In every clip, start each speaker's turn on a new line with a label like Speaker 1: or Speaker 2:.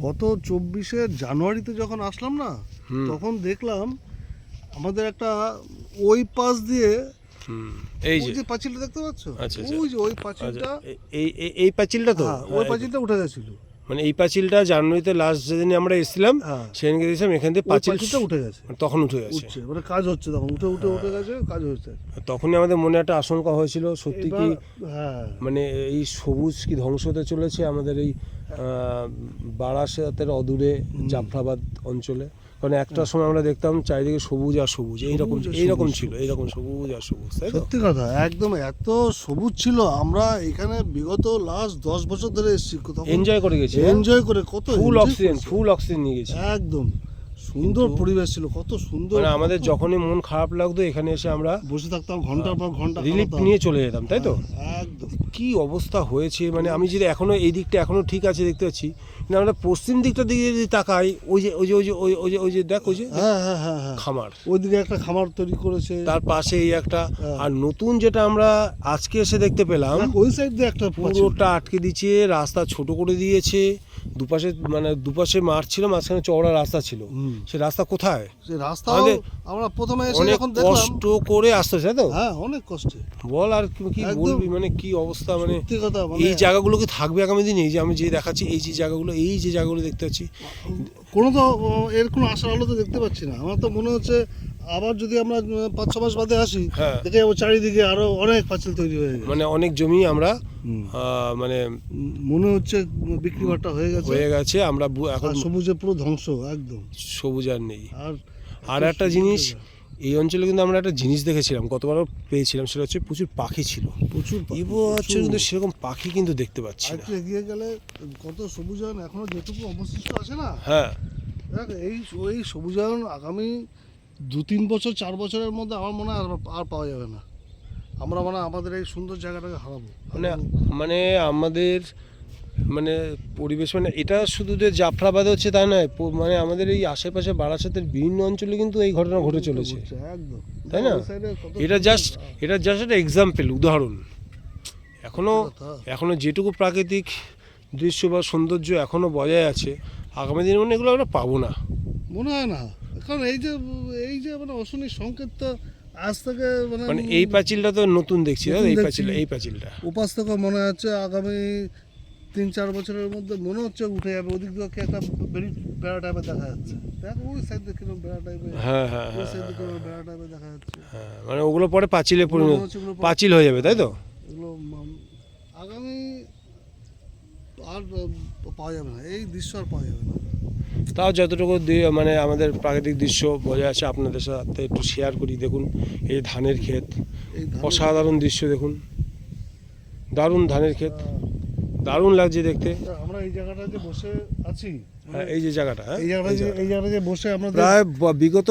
Speaker 1: গত 24শে জানুয়ারিতে যখন আসলাম না, তখন দেখলাম আমাদের একটা ওই পাশ দিয়ে
Speaker 2: এই
Speaker 1: ওই
Speaker 2: যে
Speaker 1: যে পাঁচিলটা দেখতে পাচ্ছ,
Speaker 2: আচ্ছা,
Speaker 1: ওই যে ওই পাঁচিলটা,
Speaker 2: এই পাঁচিলটা তো
Speaker 1: ওই পাঁচিলটা উঠে গেছিল।
Speaker 2: মানে এই পাঁচিলটা জানুয়ারিতে লাস্ট যেদিন আমরা এসেছিলাম সেদিনকে দেখছিলাম এখান থেকে
Speaker 1: পাঁচিলটা উঠে গেছে,
Speaker 2: তখন উঠে গেছে,
Speaker 1: উঠছে মানে কাজ হচ্ছে, তখন উঠে গেছে, কাজ হচ্ছে।
Speaker 2: তখনই আমাদের মনে একটা আশঙ্কা হয়েছিল সত্যি কি
Speaker 1: হ্যাঁ,
Speaker 2: মানে এই সবুজ কি ধ্বংস হতে চলেছে আমাদের এই বারাসাতের অদূরে জাফরাবাদ অঞ্চলে। কারণ একটা সময় আমরা দেখতাম চারিদিকে সবুজ আর সবুজ, এইরকম ছিল, এইরকম সবুজ আর সবুজ, তাই তো?
Speaker 1: সত্যি কথা, একদম এত সবুজ ছিল। আমরা এখানে বিগত লাস্ট 10 বছর ধরে এসেছি,
Speaker 2: এনজয় করে গেছি,
Speaker 1: এনজয় করে কত
Speaker 2: ফুল অক্সিজেন নিয়ে গেছি,
Speaker 1: একদম সুন্দর পরিবেশ ছিল, কত সুন্দর।
Speaker 2: মানে আমাদের যখনই মন খারাপ লাগতো এখানে এসে আমরা
Speaker 1: বসে থাকতাম ঘন্টার পর ঘন্টা,
Speaker 2: রিলিফ নিয়ে চলে যেতাম, তাই তো?
Speaker 1: একদম।
Speaker 2: কি অবস্থা হয়েছে, মানে আমি যদি এখনো এই দিকটা এখনো ঠিক আছে দেখতে পাচ্ছি, না আমরা পশ্চিম দিকটার দিকে যদি তাকাই, ওই যে দেখ, ওই যে খামার,
Speaker 1: ওইদিকে একটা খামার তৈরি করেছে,
Speaker 2: তার পাশে এই একটা, আর নতুন যেটা আমরা আজকে এসে দেখতে পেলাম
Speaker 1: ওই সাইড দিয়ে একটা
Speaker 2: পুরোটা আটকে দিয়েছে, রাস্তা ছোট করে দিয়েছে, দুপাশে মাঠ ছিল, মাঝখানে চওড়া রাস্তা ছিল। সে রাস্তা কোথায়?
Speaker 1: সে রাস্তা আমরা প্রথমে এসে
Speaker 2: অনেক
Speaker 1: যখন দেখলাম,
Speaker 2: কষ্ট করে আসতে, তাই তো?
Speaker 1: হ্যাঁ, অনেক কষ্টে।
Speaker 2: বল আর কি বলবি, মানে কি অবস্থা, মানে
Speaker 1: কথা,
Speaker 2: এই জায়গাগুলো কি থাকবে আগামী দিনে? এই যে আমি যে দেখাচ্ছি এই যে জায়গাগুলো দেখতে পাচ্ছি,
Speaker 1: কোনো তো এর কোনো আশার আলো তো দেখতে পাচ্ছি না। আমার তো মনে হচ্ছে আবার যদি আমরা 5-6 মাস বাদে আসি, দেখে যাবো চারিদিকে আরো অনেক পাঁচিল তৈরি হয়ে গেছে,
Speaker 2: মানে অনেক জমি আমরা মানে
Speaker 1: মনে হচ্ছে বিক্রি বাট্টা হয়ে গেছে।
Speaker 2: আমরা এখন
Speaker 1: সবুজে পুরো ধ্বংস, একদম
Speaker 2: সবুজ আর নেই। আর একটা জিনিস, এই অঞ্চলে কিন্তু আমরা একটা জিনিস দেখেছিলাম, গতবারও পেয়েছিলাম, সেটা হচ্ছে প্রচুর পাখি ছিল,
Speaker 1: প্রচুর।
Speaker 2: এবছর কিন্তু সেরকম পাখি কিন্তু দেখতে পাচ্ছি না।
Speaker 1: এগিয়ে গেলে কত সবুজায়ন এখনো যেটুকু অবশিষ্ট আছে না,
Speaker 2: হ্যাঁ,
Speaker 1: দেখ এই সবুজায়ন আগামী 2-3 বছর 4 বছরের মধ্যে আমার মনে হয় আর পাওয়া যাবে না। আমরা আমাদের এই সুন্দর জায়গাটাকে হারাবো।
Speaker 2: মানে আমাদের মানে পরিবেশ, মানে এটা শুধু যে জাফরাবাদে হচ্ছে তাই নয়, মানে আমাদের এই আশেপাশে বারাসাতের বিভিন্ন অঞ্চলে কিন্তু এই ঘটনা ঘটে চলেছে,
Speaker 1: একদম,
Speaker 2: তাই না? এটা জাস্ট একটা এক্সাম্পল, উদাহরণ। এখনো যেটুকু প্রাকৃতিক দৃশ্য বা সৌন্দর্য এখনো বজায় আছে, আগামী দিনে মানে এগুলো আমরা পাবো না,
Speaker 1: মনে হয় না। কারণ এই যে মানে অশনি সংকেতটা আজ থেকে
Speaker 2: মানে এই পাঁচিলটা তো নতুন দেখছি, এই পাঁচিলটা
Speaker 1: উপাস থেকে মনে হচ্ছে আগামী 3-4 বছরের মধ্যে মনে হচ্ছে উঠে যাবে। ওদিক থেকে একটা বেড়া টাইপের দেখা যাচ্ছে, দেখ ওই সাইড থেকে কিরকম বেড়া টাইপের, ওই সাইড থেকে বেড়া টাইপের দেখা যাচ্ছে।
Speaker 2: মানে ওগুলো পরে পাঁচিল হয়ে যাবে, তাই তো?
Speaker 1: এগুলো আগামী আর পাওয়া যাবে না, এই দৃশ্য আর পাওয়া যাবে না।
Speaker 2: তাও যতটুকু মানে আমাদের প্রাকৃতিক দৃশ্য বজায় আছে আপনাদের সাথে একটু শেয়ার করি। দেখুন এই ধানের ক্ষেত, অসাধারণ দৃশ্য, দেখুন দারুণ ধানের ক্ষেত, দারুণ লাগছে দেখতে।
Speaker 1: আমরা এই জায়গাটাতে বসে আছি,
Speaker 2: এই যে জায়গাটা,
Speaker 1: এই জায়গাটাতে বসে আমরা
Speaker 2: প্রায় বিগত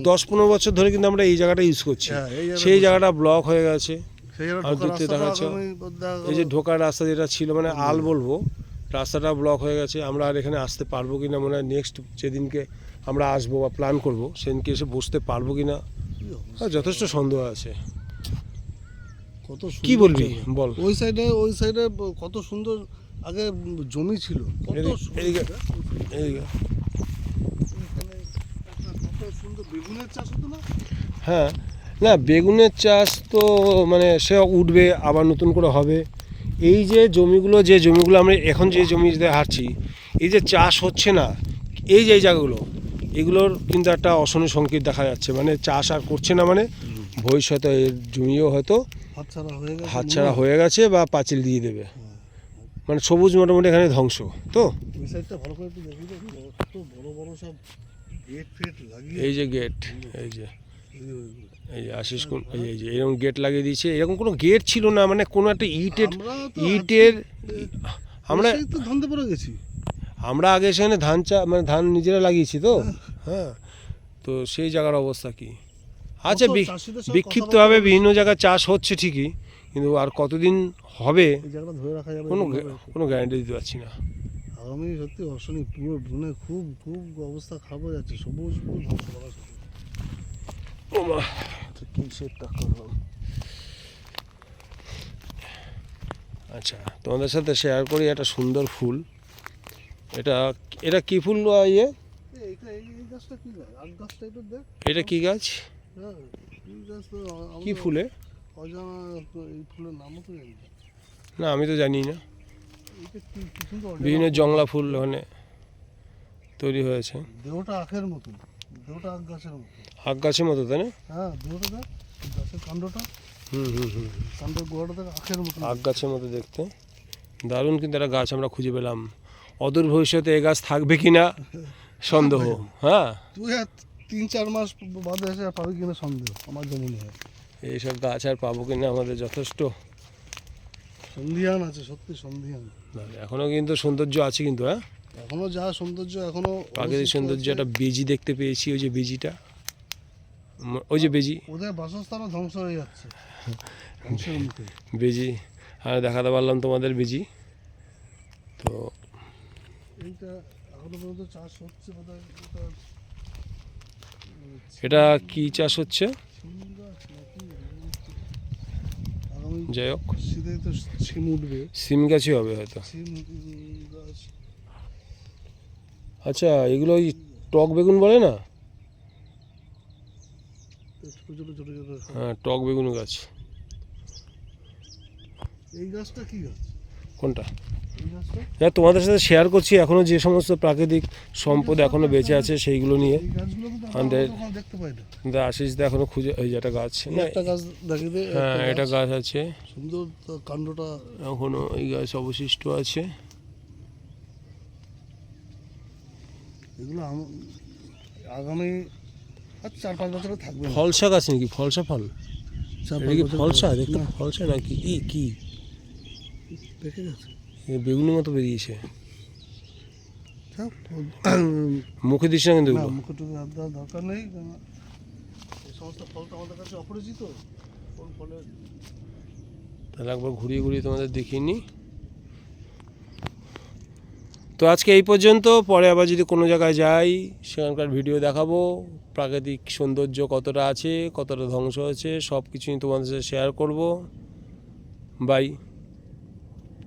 Speaker 2: 10-15 বছর ধরে কিন্তু আমরা এই জায়গাটা ইউজ করছি। সেই জায়গাটা ব্লক হয়ে গেছে, আর দেখতে দেখা যাচ্ছে এই যে ঢোকার রাস্তা যেটা ছিল, মানে বলবো, রাস্তাটা ব্লক হয়ে গেছে। আমরা আর এখানে আসতে পারবো কিনা, মনে হয় নেক্সট যেদিনকে আমরা আসবো বা প্ল্যান করবো সেদিনকে এসে বসতে পারবো কিনা যথেষ্ট সন্দেহ আছে।
Speaker 1: কত
Speaker 2: কি বলবি বল?
Speaker 1: ওই সাইডে কত সুন্দর আগে জমি ছিল, কত সুন্দর বেগুনের চাষ হতো না?
Speaker 2: হ্যাঁ, না বেগুনের চাষ তো মানে সে উঠবে, আবার নতুন করে হবে। এই যে জমিগুলো আমরা এখন যে জমিতে হাঁটছি, এই যে চাষ হচ্ছে না, এই যে এই জায়গাগুলো, এগুলোর কিন্তু একটা অশনি সংকেত দেখা যাচ্ছে। মানে চাষ আর করছে না, মানে ভবিষ্যতে এর জমিও হয়তো হাতছাড়া হয়ে গেছে বা পাঁচিল দিয়ে দেবে। মানে সবুজ মোটামুটি এখানে ধ্বংস। তো এই যে গেট, এই যে আশিস এই যে এরকম গেট লাগিয়ে দিয়েছে, এরকম কোনো গেট ছিল না, মানে কোনো একটা ইটের আমরা আগে সেখানে ধান নিজেরা লাগিয়েছি তো। হ্যাঁ, তো সেই জায়গার অবস্থা কি আচ্ছা, বিক্ষিপ্তভাবে বিভিন্ন জায়গায় চাষ হচ্ছে ঠিকই, কিন্তু আর কতদিন হবে কোনো গ্যারান্টি দিতে পারছি না।
Speaker 1: আমি সত্যি অশনি পুরো খুব খুব অবস্থা খারাপ হয়ে যাচ্ছে, সবুজ পুরো ধ্বংস করা।
Speaker 2: আচ্ছা, তোমাদের সাথে শেয়ার করি একটা সুন্দর ফুল, এটা এটা কি ফুল ইয়ে
Speaker 1: এই গাছটা কি গাছ? আগ গাছটা এটা দেখ।
Speaker 2: এটা কি গাছ?
Speaker 1: হ্যাঁ, এই গাছ তো
Speaker 2: কি ফুলে?
Speaker 1: অজানা, তো এই ফুলের নামও তো জানি না।
Speaker 2: না আমি তো জানি না।
Speaker 1: এইটা কি কি সুন্দর অজানা
Speaker 2: বিভিন্ন
Speaker 1: ফুল।
Speaker 2: জংলা ফুল ওখানে তৈরি হয়েছে।
Speaker 1: দেহটা আখের মতো, দেহটা আখ গাছের মতো।
Speaker 2: আখ গাছের মতো তাই না?
Speaker 1: হ্যাঁ, দেহটা দেখ, গাছের কাণ্ডটা,
Speaker 2: হুম।
Speaker 1: কাণ্ডের গোড়াটা দেখ আখের মতো।
Speaker 2: আখ গাছের মতো দেখতে দারুণ, কিন্তু একটা গাছ আমরা খুঁজে পেলাম। অদূর ভবিষ্যতে এই গাছ থাকবে কিনা সন্দেহ। হ্যাঁ,
Speaker 1: তুই আর 3-4 মাস বাদে এসে আর পাবি কিনা সন্দেহ, আমার যেমন হয়।
Speaker 2: এইসব গাছ আর পাবো কিনা আমাদের যথেষ্ট।
Speaker 1: সন্ধিয়ান আছে, সত্যি সন্ধিয়ান।
Speaker 2: এখনো কিন্তু সৌন্দর্য আছে কিন্তু, হ্যাঁ
Speaker 1: এখনো যা সৌন্দর্য এখনো
Speaker 2: প্রাকৃতিক
Speaker 1: অবশিষ্ট
Speaker 2: সৌন্দর্য।
Speaker 1: আছে।
Speaker 2: একটা বেজি দেখতে পেয়েছি, ওই যে বেজিটা, ওই যে বেজি,
Speaker 1: ওদের বাসস্থানও ধ্বংস হয়ে যাচ্ছে, ধ্বংসের মুখে।
Speaker 2: বেজি আর দেখাতে পারলাম তোমাদের বেজি। তো
Speaker 1: এইটা এখনো পর্যন্ত চাষ হচ্ছে বোধহয়।
Speaker 2: এটা কি চাষ হচ্ছে?
Speaker 1: শিম গাছ নাকি? আগামী
Speaker 2: যাই হোক,
Speaker 1: শীতে তো শিম উঠবে,
Speaker 2: সিম গাছই হবে হয়তো।
Speaker 1: শিম গাছ।
Speaker 2: আচ্ছা, এগুলো ওই টক বেগুন বলে না?
Speaker 1: ছোট ছোট ছোট ছোট।
Speaker 2: হ্যাঁ, টক বেগুন গাছ।
Speaker 1: এই গাছটা কি গাছ?
Speaker 2: কোনটা?
Speaker 1: এই গাছটা,
Speaker 2: হ্যাঁ, তোমাদের সাথে শেয়ার করছি এখনো যে সমস্ত প্রাকৃতিক সম্পদ এখনো বেঁচে আছে সেইগুলো নিয়ে।
Speaker 1: এই গাছগুলো কিন্তু
Speaker 2: আমাদের
Speaker 1: ওখানে দেখতে পাই না।
Speaker 2: কিন্তু আশিস দা এখনো খুঁজে, এই যে একটা গাছ
Speaker 1: এই
Speaker 2: না,
Speaker 1: একটা গাছ দেখিয়ে দে।
Speaker 2: হ্যাঁ
Speaker 1: একটা
Speaker 2: এটা গাছ আছে
Speaker 1: সুন্দর, তো কাণ্ডটা।
Speaker 2: এখনো, এই গাছ অবশিষ্ট আছে।
Speaker 1: এগুলো আগামী আর 4-5 বছরে থাকবে না।
Speaker 2: ফলসা গাছ নাকি? ফলসা ফল?
Speaker 1: 4-5
Speaker 2: এটা কি
Speaker 1: বছরে
Speaker 2: ফলসা?
Speaker 1: থাকবে
Speaker 2: দেখতে
Speaker 1: না।
Speaker 2: ফলসা নাকি? কি
Speaker 1: পেকে গেছে।
Speaker 2: এ বেগুনের মতো বেরিয়েছে।
Speaker 1: থাক,
Speaker 2: মুখে দিস না কিন্তু
Speaker 1: না,
Speaker 2: এগুলো।
Speaker 1: মুখে টুকে হাত দেওয়ার দরকার নেই, কারণ এই সমস্ত ফল তো আমাদের কাছে অপরিচিত। কোন ফলের
Speaker 2: তাহলে একবার ঘুরিয়ে ঘুরিয়ে তোমাদের দেখিয়ে নিই। তো আজকে এই পর্যন্ত। পরে আবার যদি কোনো জায়গায় যাই সেখানকার ভিডিও দেখাবো। প্রাকৃতিক সৌন্দর্য কতটা আছে, কতটা ধ্বংস হয়েছে, সব কিছু তোমাদের সাথে শেয়ার করব। বাই।